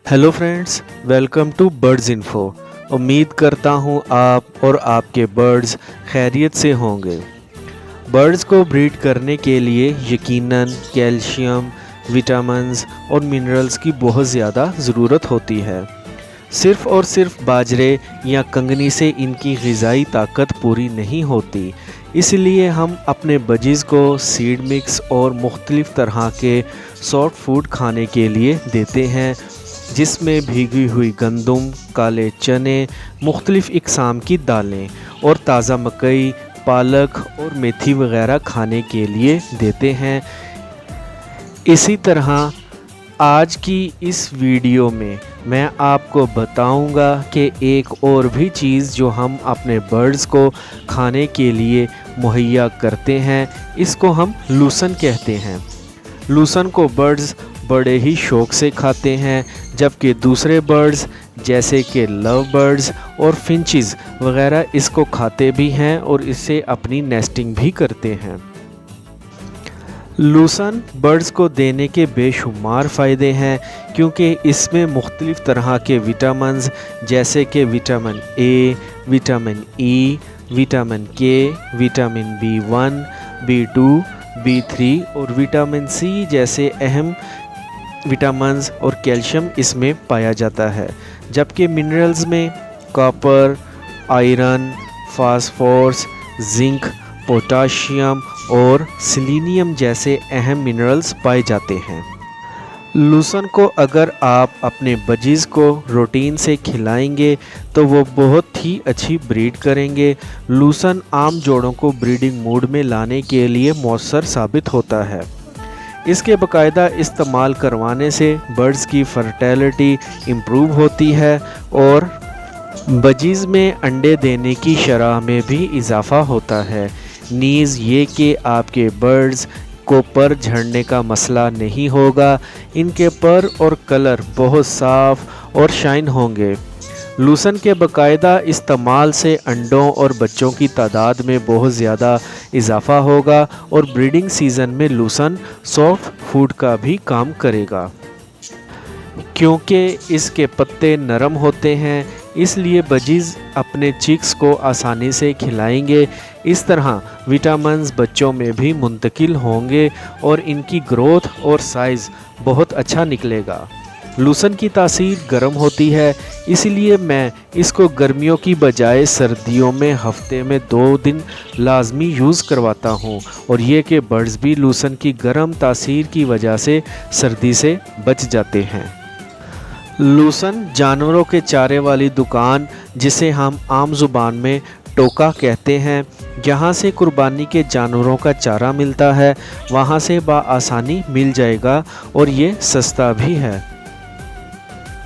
Hello friends, welcome to birds info. उम्मीद करता हूँ आप और आपके बर्ड्स खैरियत से होंगे। बर्ड्स को ब्रीड करने के लिए यकीनन कैल्शियम, विटामिन्स और मिनरल्स की बहुत ज़्यादा ज़रूरत होती है। सिर्फ़ और सिर्फ बाजरे या कंगनी से इनकी ग़िज़ाई ताकत पूरी नहीं होती, इसलिए हम अपने बजीज़ को सीड मिक्स और मुख्तलिफ़ तरह के सॉफ्ट फूड खाने के लिए देते हैं, जिसमें भीगी हुई गंदम, काले चने, मुख्तलिफ़ इक़साम की दालें और ताज़ा मकई, पालक और मेथी वग़ैरह खाने के लिए देते हैं। इसी तरह आज की इस वीडियो में मैं आपको बताऊंगा कि एक और भी चीज़ जो हम अपने बर्ड्स को खाने के लिए मुहैया करते हैं, इसको हम लूसन कहते हैं। लूसन को बर्ड्स बड़े ही शौक़ से खाते हैं, जबकि दूसरे बर्ड्स जैसे कि लव बर्ड्स और फिंचेस वग़ैरह इसको खाते भी हैं और इससे अपनी नेस्टिंग भी करते हैं। लूसन बर्ड्स को देने के बेशुमार फ़ायदे हैं, क्योंकि इसमें मुख्तलिफ़ तरह के विटामिन्स जैसे कि vitamin A, vitamin E, vitamin के, विटामिन B1, B2, B3 और विटामिन सी जैसे अहम विटामिन्स और कैल्शियम इसमें पाया जाता है। जबकि मिनरल्स में copper, iron, phosphorus, zinc, potassium और सेलेनियम जैसे अहम मिनरल्स पाए जाते हैं। लूसन को अगर आप अपने बजीज़ को रूटीन से खिलाएंगे तो वो बहुत ही अच्छी ब्रीड करेंगे। लूसन आम जोड़ों को ब्रीडिंग मूड में लाने के लिए मौसर साबित होता है। इसके बाकायदा इस्तेमाल करवाने से बर्ड्स की फर्टिलिटी इम्प्रूव होती है और बजीज़ में अंडे देने की शरह में भी इजाफ़ा होता है। नीज़ ये कि आपके बर्ड्स को पर झड़ने का मसला नहीं होगा, इनके पर और कलर बहुत साफ़ और शाइन होंगे। लूसन के बाकायदा इस्तेमाल से अंडों और बच्चों की तादाद में बहुत ज़्यादा इजाफ़ा होगा और ब्रीडिंग सीज़न में लूसन सॉफ्ट फूड का भी काम करेगा। क्योंकि इसके पत्ते नरम होते हैं, इसलिए बजीज़ अपने चिक्स को आसानी से खिलाएंगे। इस तरह विटामिन्स बच्चों में भी मुंतकिल होंगे और इनकी ग्रोथ और साइज़ बहुत अच्छा निकलेगा। लूसन की तासीर गर्म होती है, इसलिए मैं इसको गर्मियों की बजाय सर्दियों में हफ्ते में 2 दिन लाजमी यूज़ करवाता हूँ, और ये कि बर्ड्स भी लूसन की गर्म तासीर की वजह से सर्दी से बच जाते हैं। लूसन जानवरों के चारे वाली दुकान, जिसे हम आम ज़ुबान में टोका कहते हैं, जहाँ से कुर्बानी के जानवरों का चारा मिलता है, वहाँ से बआसानी मिल जाएगा और ये सस्ता भी है।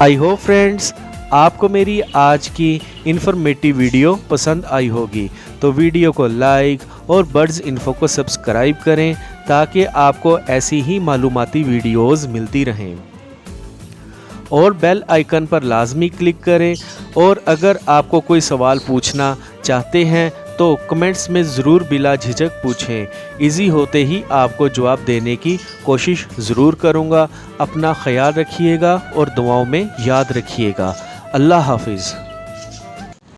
आई होप फ्रेंड्स आपको मेरी आज की इन्फॉर्मेटिव वीडियो पसंद आई होगी, तो वीडियो को लाइक और बर्ड्स इन्फो को सब्सक्राइब करें ताकि आपको ऐसी ही मालूमाती वीडियोस मिलती रहें, और बेल आइकन पर लाजमी क्लिक करें। और अगर आपको कोई सवाल पूछना चाहते हैं तो कमेंट्स में ज़रूर बिला झिझक पूछें। इजी होते ही आपको जवाब देने की कोशिश ज़रूर करूँगा। अपना ख्याल रखिएगा और दुआओं में याद रखिएगा। अल्लाह हाफिज़।